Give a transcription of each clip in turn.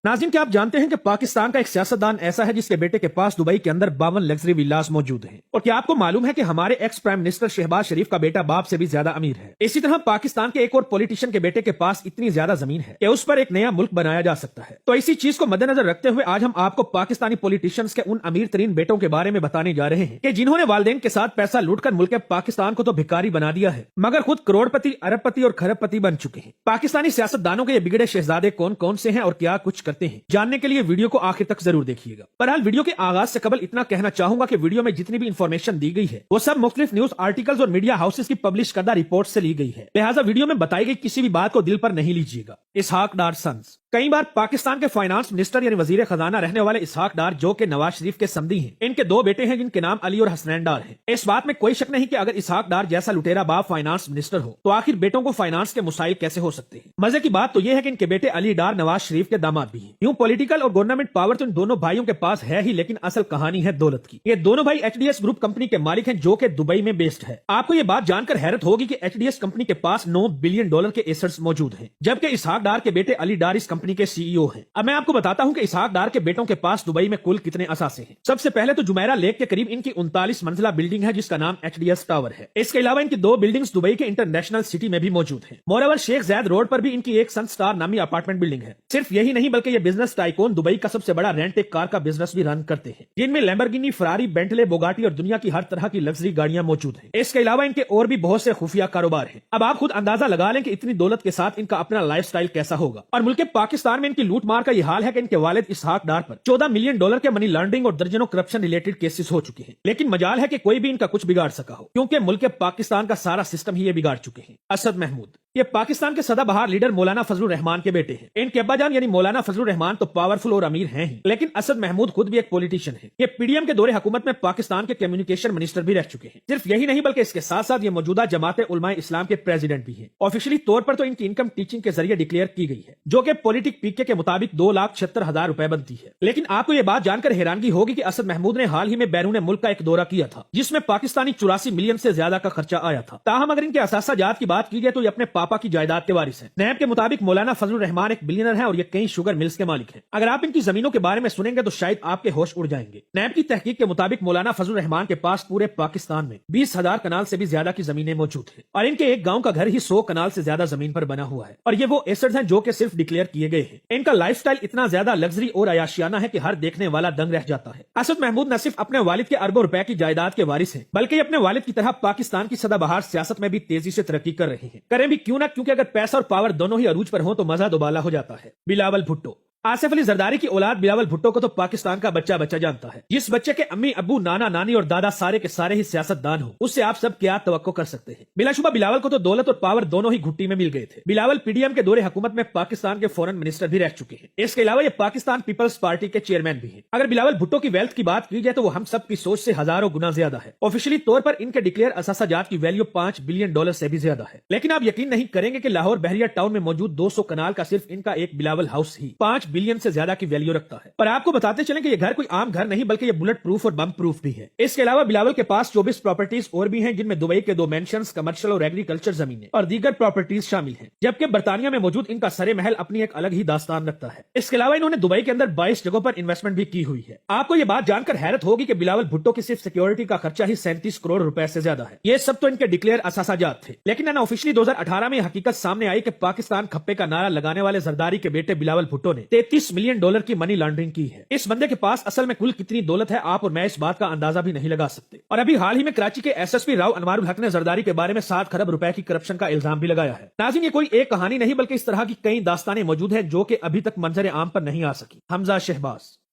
नाज़रीन, क्या आप जानते हैं कि पाकिस्तान का एक सियासतदान ऐसा है जिसके बेटे के पास दुबई के अंदर 52 लग्जरी विलास मौजूद हैं। और क्या आपको मालूम है कि हमारे एक्स प्राइम मिनिस्टर शहबाज शरीफ का बेटा बाप से भी ज्यादा अमीर है। इसी तरह पाकिस्तान के एक और पॉलिटिशियन के बेटे के पास इतनी ज्यादा जमीन है कि उस पर एक नया मुल्क बनाया जा सकता है। तो इसी चीज को मद्देनजर रखते हुए आज हम आपको पाकिस्तानी पॉलिटिशियंस के उन अमीर तरीन बेटों के बारे में बताने जा रहे हैं कि जिन्होंने वालिदैन के साथ पैसा लूटकर मुल्क पाकिस्तान को तो भिखारी बना दिया है, मगर खुद करोड़पति, अरबपति और खरबपति बन चुके हैं। पाकिस्तानी सियासतदानों के ये बिगड़े शहजादे कौन कौन से हैं और क्या कुछ करते हैं, जानने के लिए वीडियो को आखिर तक जरूर देखिएगा। बहरहाल वीडियो के आगाज से कबल इतना कहना चाहूंगा कि वीडियो में जितनी भी इंफॉर्मेशन दी गई है वो सब मुख्तलिफ न्यूज आर्टिकल्स और मीडिया हाउसेस की पब्लिश करदा रिपोर्ट से ली गई है, लिहाजा वीडियो में बताई गई किसी भी बात को दिल पर नहीं लीजिएगा। इसहाक डार सन्स कई बार पाकिस्तान के फाइनेंस मिनिस्टर यानी वजीर खजाना रहने वाले इसहाक डार, जो कि नवाज शरीफ के समधी हैं, इनके दो बेटे हैं जिनके नाम अली और हसनैन डार हैं। इस बात में कोई शक नहीं कि अगर इसहाक डार जैसा लुटेरा बाप फाइनेंस मिनिस्टर हो तो आखिर बेटों को फाइनेंस के मसाइल कैसे हो सकते हैं। मजे की बात तो यह है कि इनके बेटे अली डार नवाज शरीफ के दामाद भी हैं। यूं पॉलिटिकल और गवर्नमेंट पावर तो इन दोनों भाइयों के पास है ही, लेकिन असल कहानी है दौलत की। ये दोनों भाई HDS ग्रुप कंपनी के मालिक हैं जो कि दुबई में बेस्ड है। आपको ये बात जानकर हैरत होगी कि HDS कंपनी के पास $9 बिलियन के एसेट्स मौजूद हैं, जबकि इसहाक डार के बेटे अली डार इस कंपनी के CEO हैं। अब मैं आपको बताता हूं कि इसहाक डार के बेटों के पास दुबई में कुल कितने असासे हैं। सबसे पहले तो जुमैरा लेक के करीब इनकी 39 मंजिला बिल्डिंग है जिसका नाम HDS टावर है। इसके अलावा इनकी 2 बिल्डिंग्स दुबई के इंटरनेशनल सिटी में भी मौजूद हैं। मोरओवर शेख ज़ैद रोड पर भी इनकी एक सन स्टार नामी अपार्टमेंट बिल्डिंग है। सिर्फ यही नहीं बल्कि ये बिजनेस टाइकून दुबई का सबसे बड़ा रेंट एक कार का बिजनेस भी रन करते हैं, जिनमें लैम्बोर्गिनी, फरारी, बेंटले, बोगाटी और दुनिया की हर तरह की लग्जरी गाड़ियां मौजूद हैं। इसके अलावा इनके और भी बहुत से खुफिया कारोबार हैं। अब आप खुद अंदाजा लगा लें कि इतनी दौलत के साथ इनका अपना लाइफस्टाइल कैसा होगा। और मुल्क पाकिस्तान में इनकी लूट मार का यह हाल है कि इनके वालिद इसहाक डार पर $14 मिलियन के मनी लॉन्ड्रिंग और दर्जनों करप्शन रिलेटेड केसेस हो चुके हैं। लेकिन मजाल है कि कोई भी इनका कुछ बिगाड़ सका हो, क्योंकि मुल्क पाकिस्तान का सारा सिस्टम ही ये बिगाड़ चुके हैं। असद महमूद ये पाकिस्तान के सदाबहार लीडर मौलाना फजलुर रहमान के बेटे हैं। इनके अब्बाजान यानी मौलाना फजलुर रहमान तो पावरफुल और अमीर हैं ही, लेकिन असद महमूद खुद भी एक पॉलिटिशियन है। ये PDM के दौरे हुकूमत में पाकिस्तान के कम्युनिकेशन मिनिस्टर भी रह चुके हैं। सिर्फ यही नहीं बल्कि इसके साथ साथ ये मौजूदा जमात उलमाए इस्लाम के प्रेसिडेंट भी हैं। ऑफिशियली तौर पर तो इनकी इनकम टीचिंग के जरिए डिक्लेयर की गई है, जो कि पॉलिटिक पीके के मुताबिक 2,76,000 रुपए बनती है। लेकिन आपको ये बात जानकर हैरानगी होगी कि असद महमूद ने हाल ही में बैरून मुल्क का एक दौरा किया था, जिसमें पाकिस्तानी 84 मिलियन से ज्यादा का खर्चा आया था। ताहम अगर इनके असासाजात की बात की जाए तो ये अपने पापा की जायदाद के वारिस हैं। नैब के मुताबिक मौलाना फजलुर रहमान एक बिलियनर है और ये कई शुगर मिल्स के मालिक हैं। अगर आप इनकी जमीनों के बारे में सुनेंगे तो शायद आपके होश उड़ जाएंगे। नैब की तहकीक के मुताबिक मौलाना फजलुर रहमान के पास पूरे पाकिस्तान में 20,000 कनाल से भी ज्यादा की जमीनें मौजूद है और इनके एक गांव का घर ही 100 कनाल से ज्यादा जमीन पर बना हुआ है। और ये वो एसेट्स हैं जो कि सिर्फ डिक्लेयर किए गए हैं। इनका लाइफस्टाइल इतना ज्यादा लग्जरी और अयाशियाना है कि हर देखने वाला दंग रह जाता है। असद महमूद न सिर्फ अपने वालिद के अरबों रुपए की जायदाद के वारिस हैं, बल्कि अपने वालिद की तरह पाकिस्तान की सदाबहार सियासत में भी तेजी से तरक्की कर रहे हैं। करें भी क्यों ना, क्योंकि अगर पैसा और पावर दोनों ही अरूज पर हो तो मजा दोबाला हो जाता है। बिलावल भुट्टो आसिफ अली जरदारी की औलाद बिलावल भुट्टो को तो पाकिस्तान का बच्चा जानता है। जिस बच्चे के अम्मी, अब्बू, नाना, नानी और दादा सारे के सारे ही सियासतदान हो, उससे आप सब क्या तवक्को कर सकते हैं। बिलाशुबा बिलावल को तो दौलत और पावर दोनों ही घुट्टी में मिल गए थे। बिलावल PDM के दौरे हुकूमत में पाकिस्तान के फॉरेन मिनिस्टर भी रह चुके हैं। इसके अलावा ये पाकिस्तान पीपल्स पार्टी के चेयरमैन भी हैं। अगर बिलावल भुट्टो की वेल्थ की बात की जाए तो वो हम सब की सोच से हजारों गुना ज्यादा है। ऑफिशियली तौर पर इनके डिक्लेयर असासाजात की वैल्यू $5 बिलियन से भी ज्यादा है। लेकिन आप यकीन नहीं करेंगे कि लाहौर बहरिया टाउन में मौजूद 200 कनाल का सिर्फ इनका एक बिलावल हाउस ही 5 बिलियन से ज्यादा की वैल्यू रखता है। पर आपको बताते चलें कि ये घर कोई आम घर नहीं बल्कि ये बुलेट प्रूफ और बम प्रूफ भी है। इसके अलावा बिलावल के पास 24 प्रॉपर्टीज और भी हैं, जिनमें दुबई के 2 मेंशंस, कमर्शियल और एग्रीकल्चर जमीनें और दीगर प्रॉपर्टीज शामिल हैं। जबकि बर्तानिया में मौजूद इनका सरे महल अपनी एक अलग ही दास्तान रखता है। इसके अलावा इन्होंने दुबई के अंदर 22 जगहों पर इन्वेस्टमेंट भी की हुई है। आपको ये बात जानकर हैरत होगी कि बिलावल भुट्टो की सिर्फ सिक्योरिटी का खर्चा ही 37 करोड़ रुपए से ज्यादा है। ये सब तो इनके डिक्लेयर असासाजात थे। लेकिन ऑफिशियली 2018 में हकीकत सामने आई कि पाकिस्तान खप्पे का नारा लगाने वाले जरदारी के बेटे बिलावल भुट्टो ने $33 मिलियन की मनी लॉन्ड्रिंग की है। इस बंदे के पास असल में कुल कितनी दौलत है आप और मैं इस बात का अंदाजा भी नहीं लगा सकते। और अभी हाल ही में कराची के SSP राव अनवारुल हक ने जरदारी के बारे में 7 खरब रुपए की करप्शन का इल्जाम भी लगाया है। नाज़रीन, ये कोई एक कहानी नहीं बल्कि इस तरह की कई दास्तानें मौजूद हैं जो कि अभी तक मंजर आम पर नहीं आ सकी।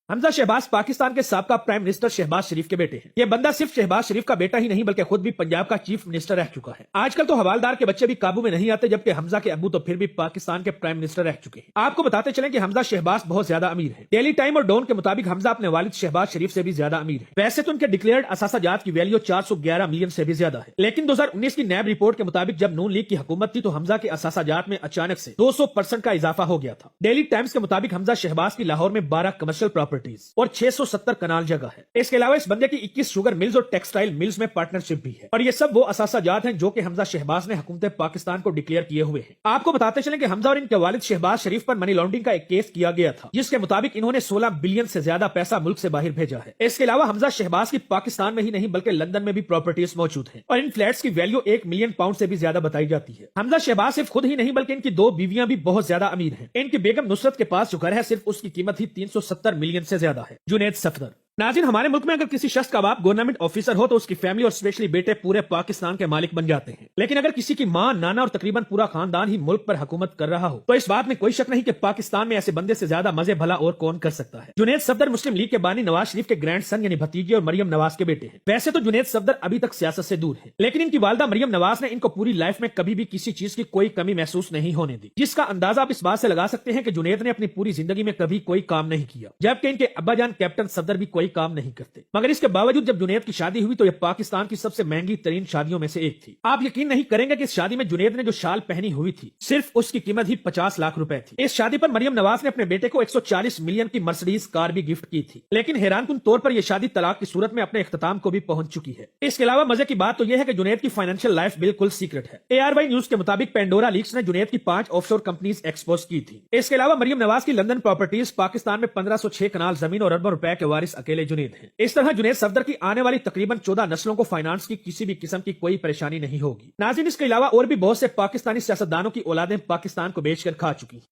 हमजा शहबाज पाकिस्तान के साबका प्राइम मिनिस्टर शहबाज शरीफ के बेटे हैं। ये बंदा सिर्फ शहबाज शरीफ का बेटा ही नहीं बल्कि खुद भी पंजाब का चीफ मिनिस्टर रह चुका है। आजकल तो हवालदार के बच्चे भी काबू में नहीं आते, जबकि हमजा के अब्बू तो फिर भी पाकिस्तान के प्राइम मिनिस्टर रह चुके हैं। आपको बताते चलें कि हमजा शहबाज बहुत ज्यादा अमीर है। डेली टाइम और डॉन के मुताबिक हमजा अपने वालिद शहबाज शरीफ से भी ज्यादा अमीर है। वैसे तो उनके डिक्लेयर्ड असासाजात की वैल्यू 411 मिलियन से भी ज्यादा है, लेकिन 2019 की नैब रिपोर्ट के मुताबिक जब नून लीग की हुकूमत थी तो हमजा के असासाजात में अचानक से 200% का इजाफा हो गया था। डेली टाइम्स के मुताबिक हमजा शहबाज की लाहौर में 12 कमर्शियल प्रॉपर्टी प्रॉपर्टीज और 670 कनाल जगह है। इसके अलावा इस बंदे की 21 शुगर मिल्स और टेक्सटाइल मिल्स में पार्टनरशिप भी है और ये सब वो असासाजात हैं जो कि हमजा शहबाज ने हुकूमत पाकिस्तान को डिक्लेयर किए हुए हैं। आपको बताते चलें कि हमजा और इनके वालिद शहबाज शरीफ पर मनी लॉन्ड्रिंग का एक केस किया गया था, जिसके मुताबिक इन्होंने 16 बिलियन से ज्यादा पैसा मुल्क से बाहर भेजा है। इसके अलावा हमजा शहबाज की पाकिस्तान में ही नहीं बल्कि लंदन में भी प्रॉपर्टीज मौजूद हैं और इन फ्लैट्स की वैल्यू 1 मिलियन पाउंड से भी ज्यादा बताई जाती है। हमजा शहबाज सिर्फ खुद ही नहीं बल्कि इनकी 2 बीवियां भी बहुत ज्यादा अमीर हैं। इनकी बेगम नुसरत के पास जो घर है सिर्फ उसकी कीमत ही 370 मिलियन से ज्यादा है। जुनैद सफदर। नाज़रीन, हमारे मुल्क में अगर किसी शख्स का बाप गवर्नमेंट ऑफिसर हो तो उसकी फैमिली और स्पेशली बेटे पूरे पाकिस्तान के मालिक बन जाते हैं, लेकिन अगर किसी की मां, नाना और तकरीबन पूरा खानदान ही मुल्क पर हुकूमत कर रहा हो तो इस बात में कोई शक नहीं कि पाकिस्तान में ऐसे बंदे से ज्यादा मजे भला और कौन कर सकता है। जुनैद सफदर मुस्लिम लीग के बानी नवाज शरीफ के ग्रैंड सन यानी भतीजे और मरियम नवाज के बेटे हैं। वैसे तो जुनैद सफदर अभी तक सियासत से दूर है, लेकिन इनकी वालदा मरियम नवाज ने इनको पूरी लाइफ में कभी भी किसी चीज की कोई कमी महसूस नहीं होने दी, जिसका अंदाजा आप इस बात से लगा सकते हैं कि जुनैद ने अपनी पूरी जिंदगी में कभी कोई काम नहीं किया, जबकि इनके अब्बाजान कैप्टन सफदर भी कोई काम नहीं करते। मगर इसके बावजूद जब जुनैद की शादी हुई तो यह पाकिस्तान की सबसे महंगी तरीन शादियों में से एक थी। आप यकीन नहीं करेंगे कि इस शादी में जुनैद ने जो शाल पहनी हुई थी सिर्फ उसकी कीमत ही 50 लाख रुपए थी। इस शादी पर मरियम नवाज ने अपने बेटे को 140 मिलियन की मर्सिडीज कार भी गिफ्ट की थी, लेकिन हैरानकुन तौर पर यह शादी तलाक की सूरत में अपने इख्तिताम को भी पहुंच चुकी है। इसके अलावा मजे की बात तो यह है कि जुनैद की फाइनेंशियल लाइफ बिल्कुल सीक्रेट है। ARY न्यूज के मुताबिक पेंडोरा लीक्स ने जुनैद की 5 ऑफशोर कंपनीज एक्सपोज की थी। इसके अलावा मरियम नवाज की लंदन प्रॉपर्टीज पाकिस्तान में 1506 कनाल जमीन और अरबों रुपए के वारिस अकेले जुनैद हैं। इस तरह जुनैद सफदर की आने वाली तकरीबन 14 नस्लों को फाइनेंस की किसी भी किस्म की कोई परेशानी नहीं होगी। नाज़रीन, इसके अलावा और भी बहुत से पाकिस्तानी सियासतदानों की औलादें पाकिस्तान को बेचकर खा चुकी हैं।